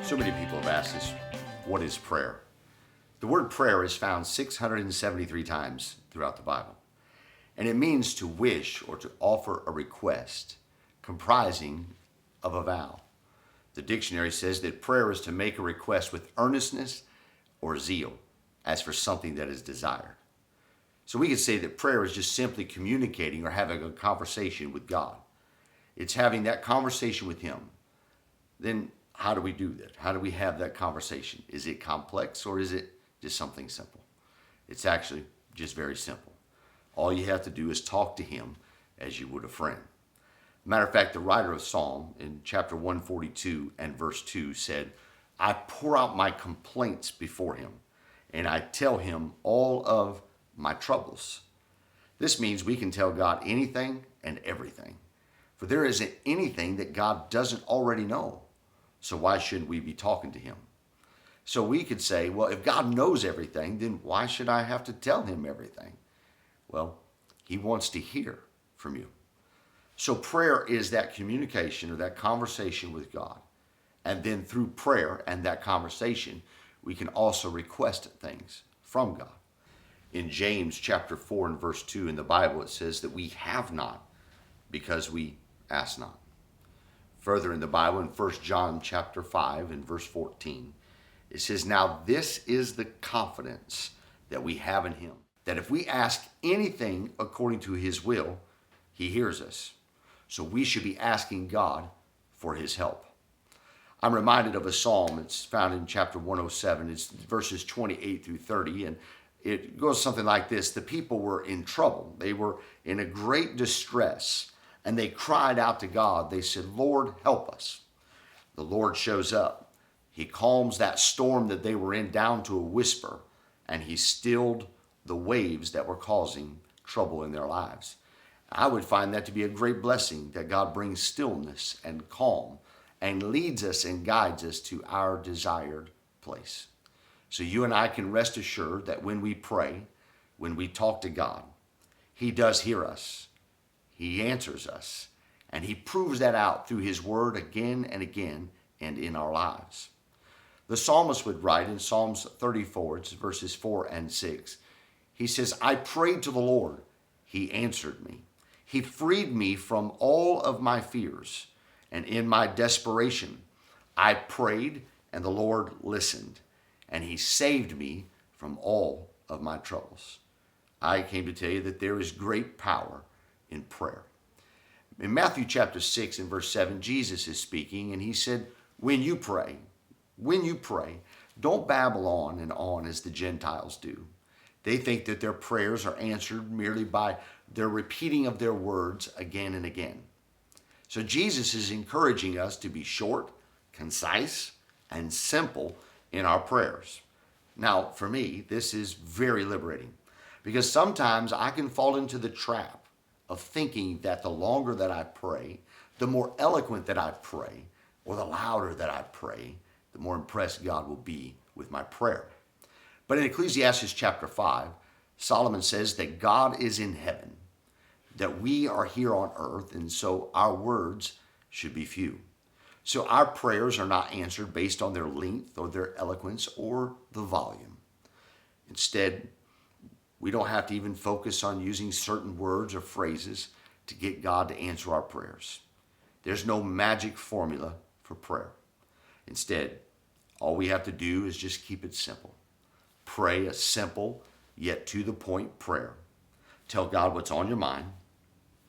So many people have asked us, what is prayer? The word prayer is found 673 times throughout the Bible, and it means to wish or to offer a request, comprising of a vow. The dictionary says that prayer is to make a request with earnestness or zeal, as for something that is desired. So we could say that prayer is just simply communicating or having a conversation with God. It's having that conversation with Him. Then how do we do that? How do we have that conversation? Is it complex or is it just something simple? It's actually just very simple. All you have to do is talk to Him as you would a friend. Matter of fact, the writer of Psalm in chapter 142 and verse 2 said, I pour out my complaints before Him, and I tell Him all of my troubles. This means we can tell God anything and everything, for there isn't anything that God doesn't already know. So why shouldn't we be talking to Him? So we could say, well, if God knows everything, then why should I have to tell Him everything? Well, He wants to hear from you. So prayer is that communication or that conversation with God. And then through prayer and that conversation, we can also request things from God. In James chapter 4 and verse 2 in the Bible, it says that we have not because we ask not. Further in the Bible, in 1 John chapter 5 and verse 14, it says, now this is the confidence that we have in Him, that if we ask anything according to His will, He hears us. So we should be asking God for His help. I'm reminded of a psalm. It's found in chapter 107. It's verses 28 through 30, and it goes something like this. The people were in trouble. They were in a great distress, and they cried out to God. They said, Lord, help us. The Lord shows up. He calms that storm that they were in down to a whisper, and He stilled the waves that were causing trouble in their lives. I would find that to be a great blessing, that God brings stillness and calm and leads us and guides us to our desired place. So you and I can rest assured that when we pray, when we talk to God, He does hear us. He answers us, and He proves that out through His word again and again and in our lives. The psalmist would write in Psalms 34, it's verses 4 and 6. He says, I prayed to the Lord. He answered me. He freed me from all of my fears. And in my desperation, I prayed, and the Lord listened, and He saved me from all of my troubles. I came to tell you that there is great power in prayer. In Matthew chapter 6 and verse 7, Jesus is speaking, and He said, when you pray, don't babble on as the Gentiles do. They think that their prayers are answered merely by their repeating of their words again and again. So Jesus is encouraging us to be short, concise, and simple in our prayers. Now, for me, this is very liberating, because sometimes I can fall into the trap of thinking that the longer that I pray, the more eloquent that I pray, or the louder that I pray, the more impressed God will be with my prayer. But in Ecclesiastes chapter 5, Solomon says that God is in heaven, that we are here on earth, and so our words should be few. So our prayers are not answered based on their length or their eloquence or the volume. Instead, we don't have to even focus on using certain words or phrases to get God to answer our prayers. There's no magic formula for prayer. Instead, all we have to do is just keep it simple. Pray a simple yet to the point prayer. Tell God what's on your mind,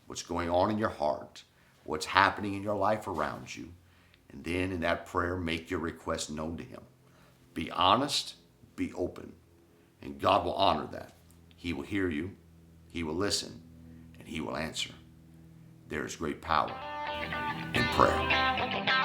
what's going on in your heart, what's happening in your life around you. And then in that prayer, make your request known to Him. Be honest, be open, and God will honor that. He will hear you, He will listen, and He will answer. There is great power in prayer.